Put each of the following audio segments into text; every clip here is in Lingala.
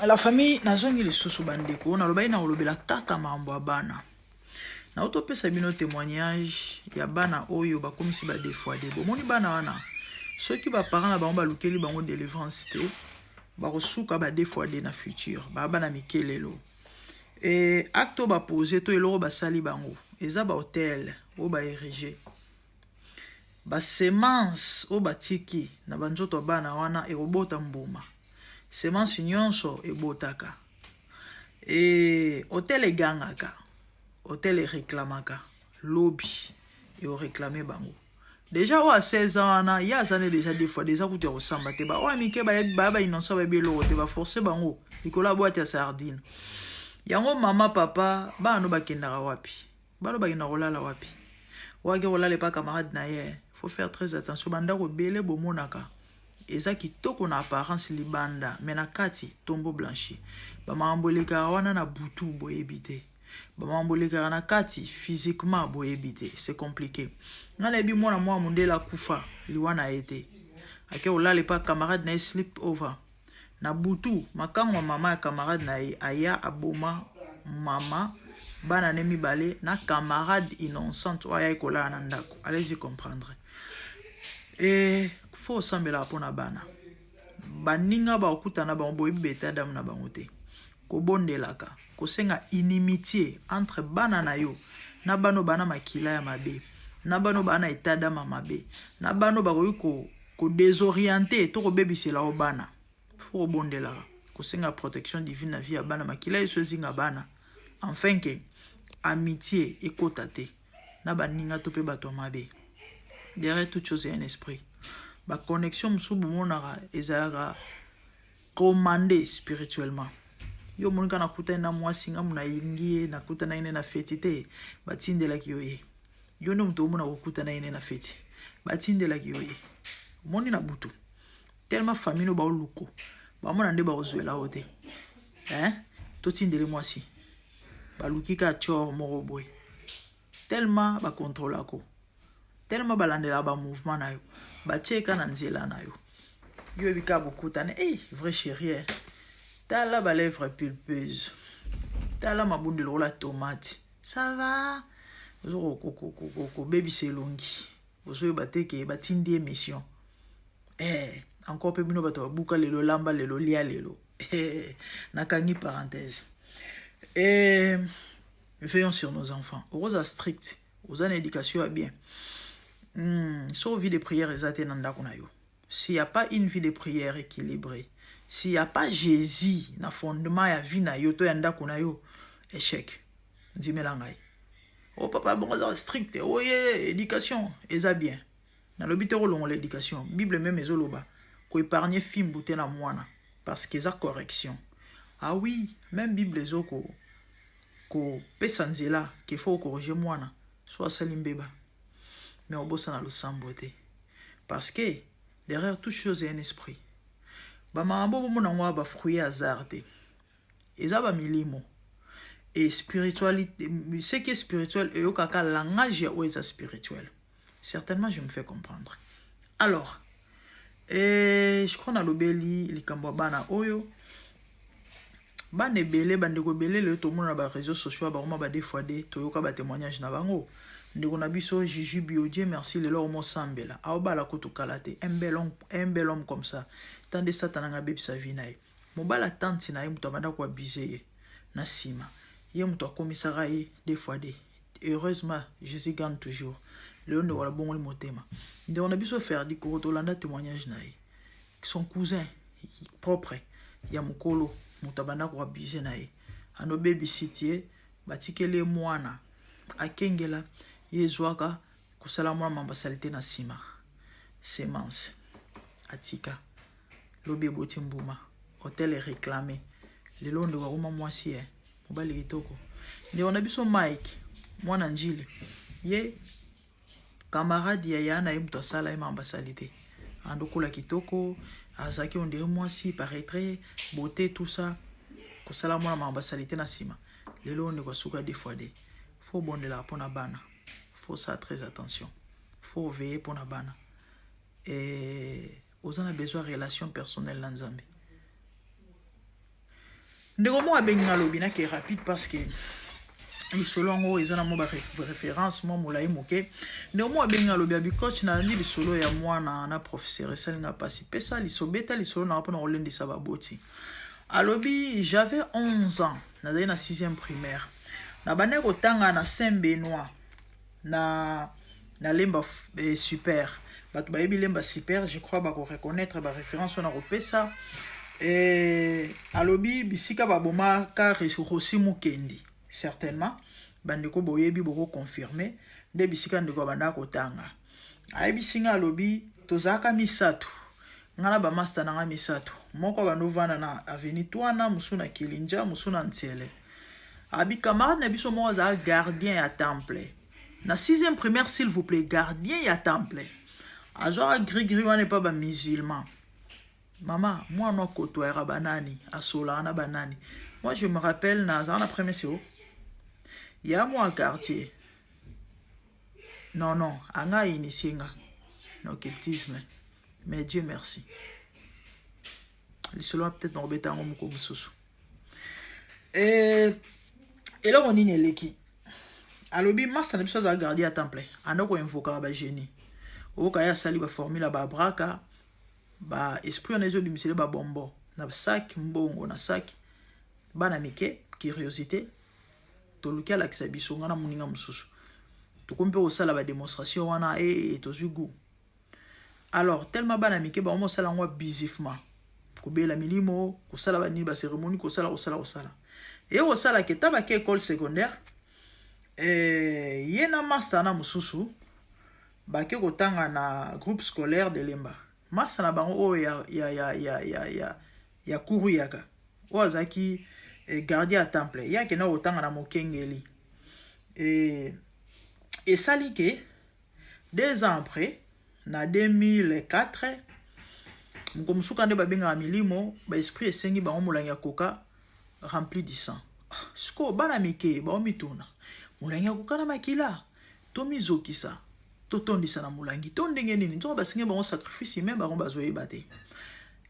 La famille nazongi lisusu bandeko na lobai na olobela kaka mambo ya bana. Na utopesa bino témoignage ya bana oyo bakomisi ba défoidé. Bomoni bana wana. Soki ba parents na bango balukeli bango délivrance te, ba kosuka ba défoidé na futur. Ba bana mikelelo. Et acte ba poser to eloko basali bango. Eza ba hôtel o ba érigé. Ba semence o batiki na banzoto bana wana erobota mbuma. Semence nyonso ebotaka. Et hôtel egangaka. Hôtel réclamaka. Lobby et au réclamer bango. Déjà ou à 16 ans wana ya zane déjà des fois déjà kuti resamba te ba o amike ba innocent ba belo te ba forcer bango. Nicolas boîte ya sardine. Yango mama papa ba no bakendaka wapi. Ba no bakendaka kolala wapi. Wage kolala pa camarade na ye. Faut faire très attention banda ko bele bomonaka. Eza kitoko na apparence libanda mena kati tombo blanchi ba mamboleka wana na butu boyebite ba mamboleka na kati physiquement boyebite c'est compliqué ngala bi mwana mwa mondela kufa liwana ete ake olale pa camarade na sleep over na butu makango mama ya camarade na aya aboma mama bana ne mibale na camarade innocente aya ikola na ndako allez-y comprendre. Et faut sambela pona bana baninga ba okutana ba boyi beta dam na bango te ko bondelaka ko senga inimitié entre bana na yo na bano bana makila ya mabe na bano bana etada mabe na bano ba ko désorienter to ko bebisela o bana faut bondelaka ko senga protection divine na vie ya bana makila eso zinga bana enfin que amitié ekotate na baninga to pe bato mabe. Derrière toute chose, il y a un esprit. La connexion, ezalaka commandée spirituellement. Yo mon kana kuta na mwasinga muna ingie na kuta na ine na feti te batindela kiyoye. Yo no mto muna kuta na ine na feti batindela kiyoye. Moni na butu. Tellement famille no ba oluko. Ba mona nde ba ozuela ote. To tindele mwasi. Ba lukika chor moko boy. Tellement ba contrôle ako. Tellement balandela ba mouvement na yo ba cheka na nzela na yo yo bika bokutane vrai chéri t'as la lèvre pulpeuse t'as la mabundelo la tomate ça va zo ko baby selongi ozo bateke batindi émission encore pe bino bato buka lelo lamba lelo lia lelo nakangi parenthèse. Veillons sur nos enfants rosa strict aux en éducation à bien. Sauf vie de prière s'il n'y a pas une vie de prière équilibrée, s'il n'y a pas Jésus na fondement ya vie na yo to yanda kuna yo échec. Dimelangai. Oh papa bon ça strict. Oh yeah, éducation eza bien. Na lobitero longo l'éducation. Bible même ezoloba ko épargner film bouté na mwana parce que ça correction. Ah oui, même Bible ezoko ko pesanzela qu'il faut corriger mwana soit salimbeba. Mais on bosse dans le samboté. Parce que derrière toute chose, il y a un esprit. Bamambo bomonangwa ba fruit hasardé. Eza ba milimo. Et spiritualité, ce qui est spirituel et au kaka langage ya oeza spirituel. Certainement je me fais comprendre. Alors, je crois na lobeli likambo bana oyo. Bane belé bandeko belé le to mona ba réseaux sociaux ba roma ba défoidé to yoka ba témoignage na bango. Ndeko na biso Jiju Biodie merci le loro mo sambela aobala koto kalate un bel homme comme ça tant de satan nga bebi sa vie nae mobala tante na ye muto banda ko abuser na sima ye muto akomisaka ye des fois des heureusement Jésus gagne toujours le ndo wala bongo le motema ndeko na biso faire di ko to landa témoignage nae son cousin propre ya mukolo muto banda ko abuser nae ano baby city batikele mwana akengela yezwaka kusala mwa mambasalite na sima semence atika lobi boti mbuma hôtel est réclamé le long de waruma mwasi mobali kitoko nde on a biso Mike mwana njili ye camarade ya yana ye mto sala ye mambasalite andokola kitoko azaki on dirait mwasi paraîtrait beauté tout ça kusala mwa mambasalite na sima le long de kwasuka des fois des faut bondela pona bana. Faut ça très attention. Faut veiller pour nabana. Et aux en a besoin de relations personnelles dans Zambie. ndeko mo abenga lobi na ke rapide parce que lisolo yango eza na mo ba référence mo molai moke ndeko mo abenga lobi abi coach na ndi lisolo ya mwana na professeur esalinga pasi pesa lisobeta lisolo na mpona kolendisa baboti alobi j'avais 11 ans nazali na 6e primaire na bande kotanga na Saint-Benoît na lemba super bato bayebi lemba super je crois bako reconnaître ba référence na kopesa alobi bisika baboma ka Rossi Mukendi certainement bandeko boyebi boko confirmer nde bisika ndeko banda kotanga ayebi singa alobi tozaka misatu ngana ba master nanga misatu moko bandovana na avenue Twana musuna Kilinja musuna Ntsele abi camarade na biso mo za gardien ya temple na 6e primaire s'il vous plaît gardien ya temple azo gris wana pas ba musulman maman moi no kotoera banani asola na banani moi je me rappelle na za première séo il y a moi quartier non anga initié nga no occultisme mais Dieu merci le solo peut-être no beta ngo moko mususu et là on est leki alobi masa na biso za garder à temple anoko invoka ba génie okaya sali ba formula ba braka ba esprit on ezo bimisele ba bombo na sac mbongo na sac bana mike curiosité to lukia la kisabiso ngana muninga mususu to kompe osala ba démonstration wana et tozugu alors tellement bana mike ba omo sala ngwa bizifma ko bela milimo ko sala ba ni ba cérémonie ko sala et osala ke tabake école secondaire yena master na mususu bake kotanga na groupe scolaire de Lemba master na bango o ya kuru yaka ozaki gardien à temple yake na otanga na mokengeli et sali ke 2 ans après na 2004 mkomsuka nde babenga milimo ba esprit esengi bango molangi ya koka rempli du sang sko bana mike ba omituna molangi ya koka na makila to mizokisa to tondisa na molangi to ndenge nini nzo basengi bango sacrifice même bango bazoyeba te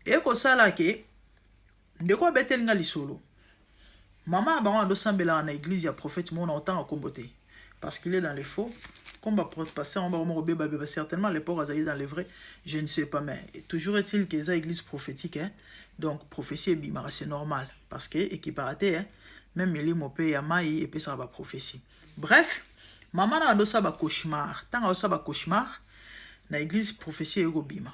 e ko sala ke ndeko betelinga lisolo mama bango ando sambela na église ya prophète mona autant kombote parce qu'il est dans les faux comme passer en bas certainement l'époque azali dans les vrais je ne sais pas mais toujours est-il que ça église prophétique hein donc prophétie et bimara c'est normal parce que équiparaté hein même les mots ya mai et puis ça va prophétie bref maman na ando sa ba cauchemar tanga sa ba cauchemar na église prophétie ego bima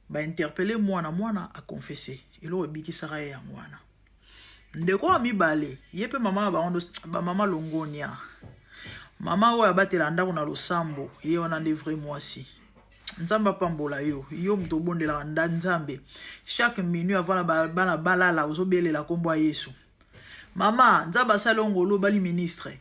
ba interpeller mwana à confesser ilo ebiki sara ya mwana ndeko ami bale yepe mama ba ondo ba mama longonia mama oya batela ndako na losambo ye wana nde vrai mwasi nzamba pambola yo mto bondela nda nzambe chaque minute avant bana balala ozobelela kombo ya Yesu mama nzamba salongolo bali ministre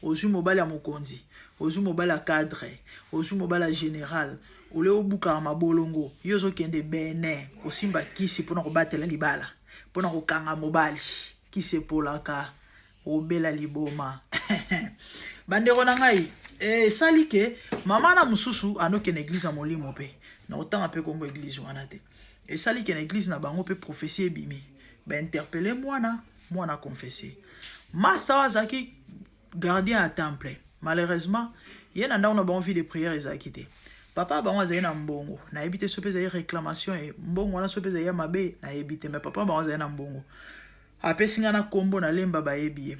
ozu mobali ya mokonzi ozu mobali ya cadre ozu mobali ya général ole obuka mabolongo yo zokende bene osimba kisi pona kobatela libala pona kokanga mobali kisi polaka obela liboma bandeko na ngai sali ke mama na mususu anoke na église ya molimo pe na otanga pe kombo église wana te sali ke na église na bango pe prophétie ebimi ba interpeller mwana confesser master azaki gardien à temple malheureusement yena ndako na bango vie de prière ezaki te papa bango azali na mbongo na ebite sope za réclamation et mbongo wana sope za ya mabe na ebite mais papa bango azali na mbongo apesinga na kombo na lemba ba ebiye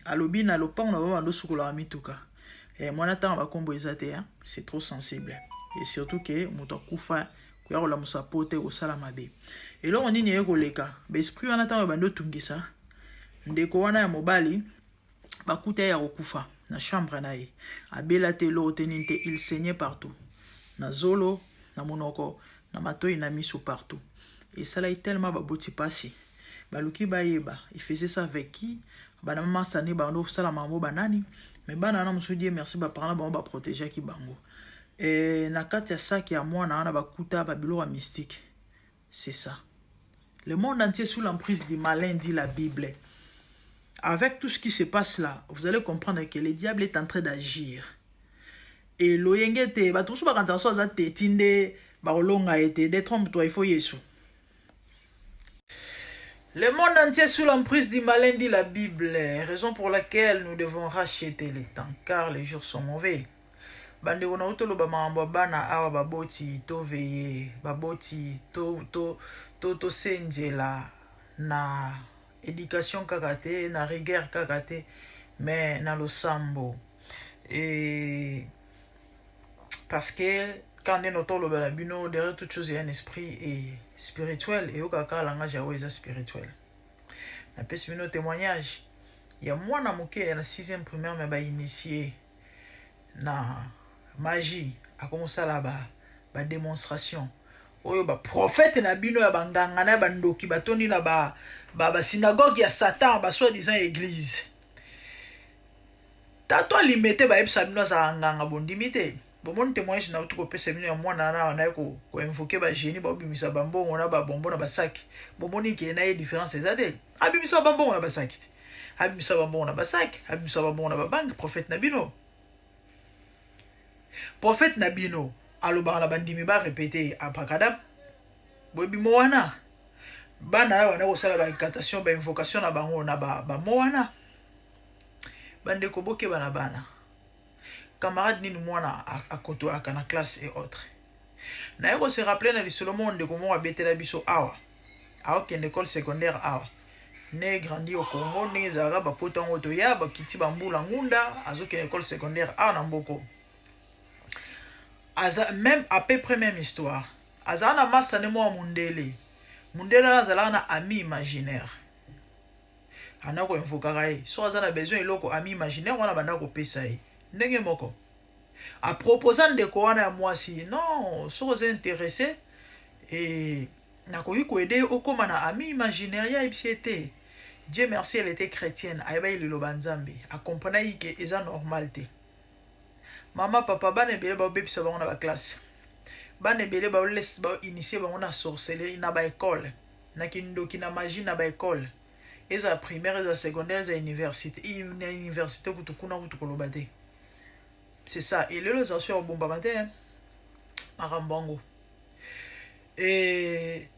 alobi na lopango na baba ndo sukola mituka mwana tanga ba kombo ezate hein c'est trop sensible et surtout que moto kufa ko ya la musapote ko sala mabe et là on nini yeko leka ba esprit wana tanga ba ndo tungisa ndeko wana ya mobali bakuta ya kokufa na chambre na ye abela te lo teninte il saignait partout na zolo na monoko na matoi na miso partout et ça là tellement baboti passé baluki bayeba il faisait ça avec qui bana mama sane bando sala mambo banani mais bana na musu die merci ba parla ba protéger ki bango et na kati ya saki ya mwana na bakuta ba biloko mystique c'est ça le monde entier sous l'emprise du malin dit la Bible. Avec tout ce qui se passe là, vous allez comprendre que le diable est en train d'agir. Et l'oyengete, bah tout ça, quand on soit tétinde, bah olonga été, des trompes toi il faut yesu. Le monde entier sous l'emprise du malin, dit la Bible, raison pour laquelle nous devons racheter le temps, car les jours sont mauvais. Bande wana utoloba mambo bana awa baboti to veye, baboti to senjela na éducation kakate, na rigueur kakate, mais na lo sambo. Et parce que quand on entend le balabino, derrière toute chose il y a un esprit et spirituel, et au kaka langage ya spirituel. Na pesi bino témoignage, il y a moi na moke na 6e primaire mais ba initié na magie a commencé là-bas ba démonstration oyo ba prophète na bino ya banganga na bandoki batoni na ba synagogue ya Satan ba soi-disant église tato limité ba epsa bino za nganga bondimité bomoni témoignage na utuko pesa bino ya mwana na ko invoquer ba génie ba bimisa bambongo na ba bombo na ba sac bomoni ki na différence ezate abimisa bambongo na ba sac abimisa bambongo na ba sac abimisa bambongo na ba banque prophète na bino prophète Nabino, alobara la bandimi ba répété apakadab. Bobi moana. Bana wana ko sala ba incantation ba invocation na bango na ba moana. Bande ko boke bana. Camarade ni moana à koto akana classe et autres. Na yoko se rappeler na lisolo monde comment abetela biso awa. Awa ke école secondaire awa. Ne grandi au Congo ne zara ba potango to ya ba kiti bambula ngunda azoke école secondaire awa na mboko. Même à peu près même histoire. Azana masa ne mo mundele. Mundele azala na ami imaginaire. Anako infokaka e. So azana besoin iloko ami imaginaire wana banda ko pesa e. Ndenge moko. A proposant de ko wana moi si non, so vous intéressé et nakoki ko aider okoma na ami imaginaire ya ibsiete. Dieu merci elle était chrétienne. Ayeba ile lo banzambe. A comprendre que eza normalité. Mama papa bane bele ba bebisa bango na ba classe. Bane bele ba laisse ba initier bango na sorcellerie na ba école. Na kindoki na magie na ba école. Eza primaire, eza secondaire, eza université. Ina université kutukuna kutukolobate. C'est ça. Et le za sur bomba matin. Marambango. Et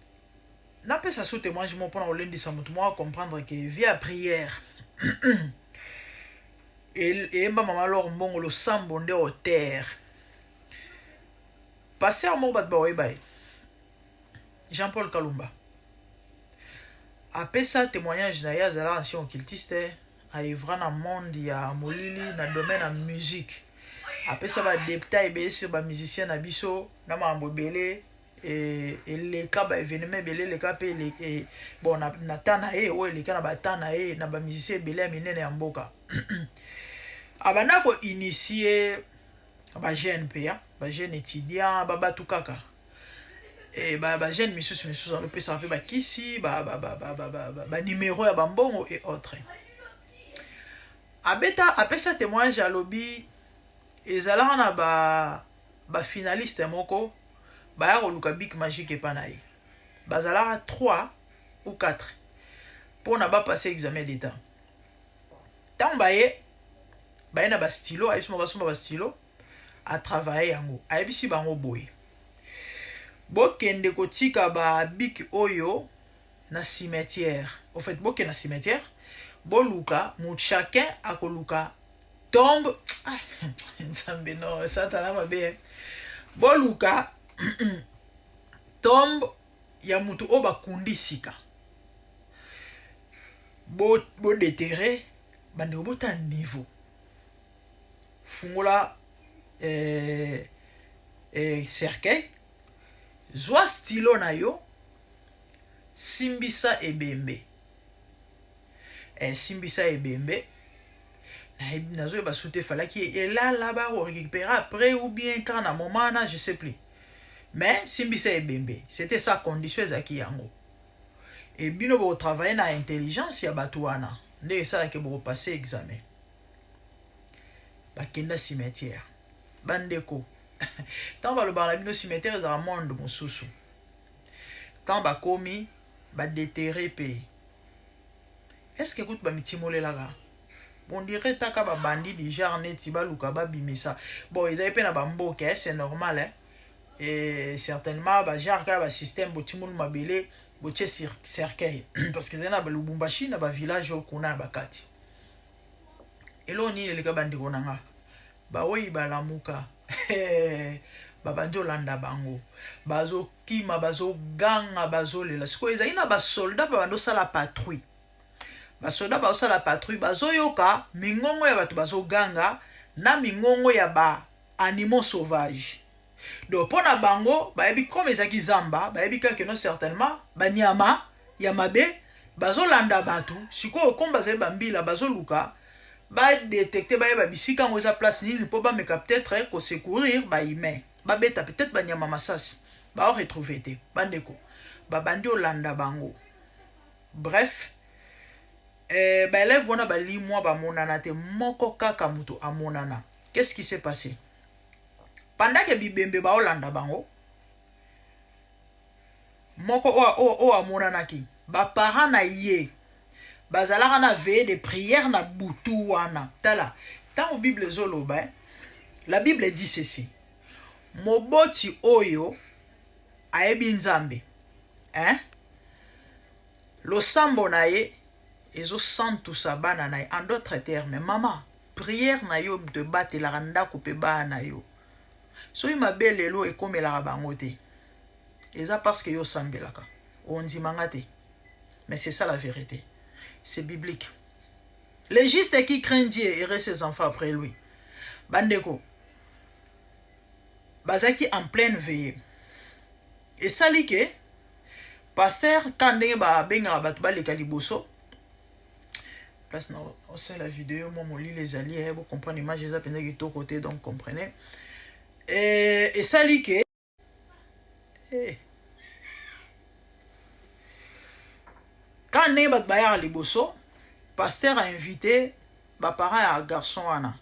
n'a pas ça sous témoignage pour lundi ça moi comprendre que via prière et maman alors bon le sambo de au terre passer à mobat baoy Jean-Paul Kalumba après ça témoignage na ya zala ancien occultiste a ivra na monde ya molili na domaine la musique après ça va détail be sur ba musicien na biso na mambo belé et les cas ba événement belé les cas et bon na tana e o les cas na ba tana e na ba musicien belé minene ya mboka abana ko initier ba jeune pa ba jeune étudiant ba batu kaka et ba jeune misusu on le peut ça ba kisi ba numéro ya bambongo et autres abeta après ça témoignage à lobby ezala na ba finaliste moko ba ya luka big magique et panaï bazala 3 ou 4 pour na ba passer examen d'état tambaye ba na ba stylo aïsmo ba stylo a travailler yango ayebisi bango boy bokende kotika ba big oyo na cimetière au fait bokende na cimetière boluka mu chacun akoluka tombe nzambe no satana mabe boluka tombe ya mutu o bakundi sika bo déterrer bande bota niveau fungola cercueil zwa stylo na yo simbisa ebembe simbisa ebembe na zo ba souté fallait qui est là-bas on récupérer après ou bien quand à un moment là je sais plus mais simbisa ebembe c'était sa condition zaki yango et bino bo travailler na intelligence ya batuana nde ça que bo passer examen bakenda cimetière bandeko tant ba le barabino cimetière za monde mosusu tant ba komi ba déterrer pe est-ce que écoute ba mitimole là on dirait taka ba bandi du genre neti ba luka ba bimisa bon ils avaient pe na ba mboka c'est normal hein et certainement ba genre ka ba système botimul mabele botie cercueil parce que zena ba Lubumbashi na ba village okuna bakati elo ni le kabandi konanga ba oyi balamuka babandi olanda bango bazo kima bazo ganga bazo lela siko ezali na ba soldat babando sala patrouille ba soldat ba sala patrouille bazo yoka mingongo ya bato bazo ganga na mingongo ya ba animaux sauvages donc pona bango bayebi comme ezaki zamba bayebi kaka non certainement banyama ya mabe bazo landa bato siko komba zali bambila bazo luka ba détecter ba bisika ngo za place nini po ba meka peut-être ko secourir ba humain ba beta peut-être ba nyama masasi ba retrouver te bandeko ba bandi olanda bango bref ba élève wana ba limwa ba monana te moko kaka muto amonana. Qu'est-ce qui s'est passé pendant que bibembe ba olanda bango moko o amonana ki ba parents na ye bazalaka na veille de prière na butu wana tala tant Bible zoloba la Bible dit ceci moboti oyo ayebi nzambe lo sambo na ye ezo santu sabana na ye en d'autres termes maman prière na yo de battre la randa ko pe ba na yo so ima belelo e komelaka bango te eza parce que yo sambelaka ondimanga te mais c'est ça la vérité. C'est biblique. Le juste qui craint Dieu et ses enfants après lui. Bandeko. Bazaki en pleine veillée. Et ça dit que pasteur quand ba benga batu ba le kaliboso. Place na c'est la vidéo moi mon lit les alliés vous comprenez l'image les appels qui tout côté donc comprenez. Et ça dit que quand ne bat bayar liboso pasteur a invité ba parents à garçon wana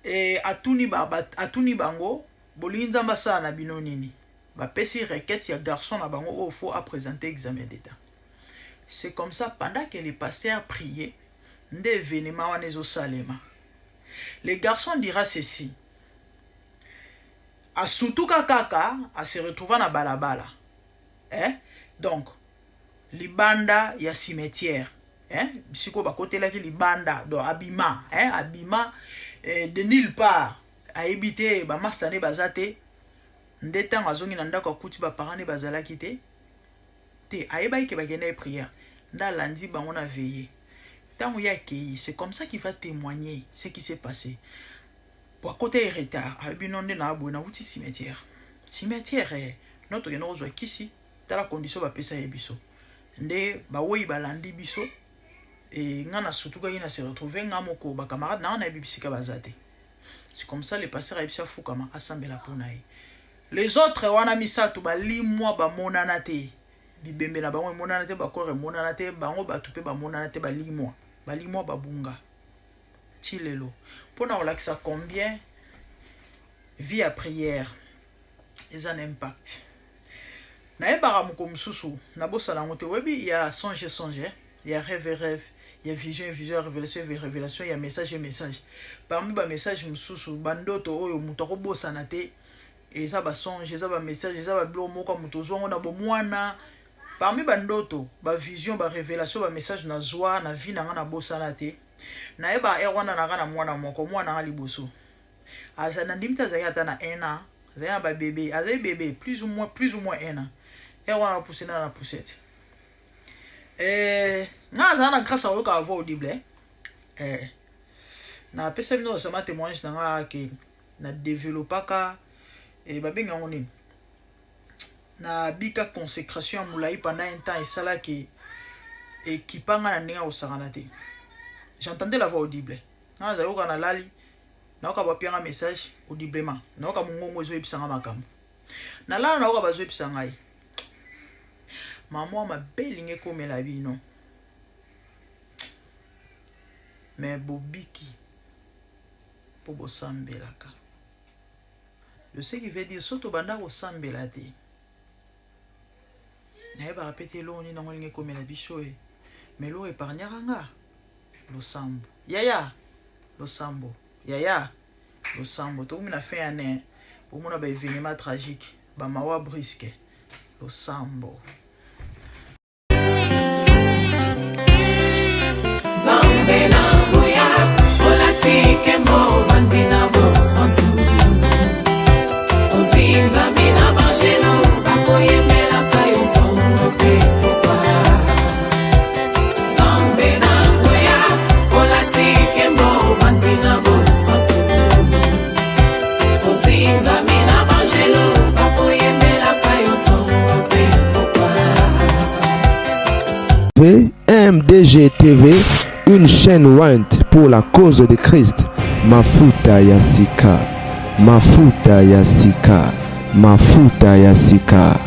et atuni bango bolinza mbasa na bino nini ba pesi requête ya garçon na bango au faut à présenter examen d'état. C'est comme ça pendant que les pasteurs priaient nde événement wana ezo salema les garçons dira ceci a sutuka kaka a se retrouver na balabala donc libanda ya cimetière bisiko bakotela ki libanda do abima abima de nulle part a habité ba mastane bazate ndeta ngazongi na ndako akuti ba parents ne bazala kité te ayeba ke bagene prière nda landi bango na veiller tango ya ki c'est comme ça qu'il va témoigner ce qui s'est passé pour côté retard abinonde na abona uti cimetière notre geno zo kisi tala condition ba pesa yebiso nde ba woyi balandi biso et ngana sutuka ina se retrouver ngamoko ba camarade na bibisika bazate. C'est comme ça les pasteurs ebisa fukama assemblée la ponaï les autres wana misatu ba limwa ba monana te bibembe na bango monana te ba kore monana te bango batupe ba monana te ba limwa ba bunga tilelo pona olakisa combien vie à prière ils ont un impact. Na ebara moko mususu na bosala ngote webi il y a songe, il y a rêve, il y a vision, révélation, il y a message. Parmi ba message mususu bandoto oyo muto ko bosana te eza ba songe, eza ba message, eza ba blo moko muto zongo na bomwana. Parmi bandoto ba vision, ba révélation, ba message na joie na vie na ngana bosana te. Na eba erwana na ngana mwana moko mwana ngali boso. Asa na ndimta zayata na 1 an, zaya ba bébé, azay bébé plus ou moins 1 an. Et on a poussé dans la poussette. Na zana grâce à oka avoir audible. Na pesa bino sama témoignage na ke na développer ka et babenga ngoni. Na bika consécration moulai pendant un temps et ça là qui et qui panga na ninga osaranate. J'entendais la voix audible. Na za oka na lali na oka ba pianga message audiblement. Na oka mungongo zo episanga makambo. Na la na oka bazo episanga ngai. Maman m'a belingé comme la vie non. Mais bobiki pour bosambelaka. Le ce qui veut dire soto banda bosambelate. Na ba répéter lo ni nangolingé comme la bichoe. Mais lo épargnaranga. Lo sambo. Yaya. Lo sambo. Yaya. Lo sambo. To mina fait un pour mon ba événement tragique. Ba mawa brisque. losambo. Zambe na boya, olatike mo bandina bo santu. Ozinga mina bajelo, bakoye mela kayo tongo pe popa. Zambe na boya, olatike mo bandina bo santu. Ozinga mina bajelo, bakoye mela kayo tongo pe popa. MDG TV, une chaîne Wint pour la cause de Christ. Mafuta Yasika, Mafuta Yasika, Mafuta Yasika.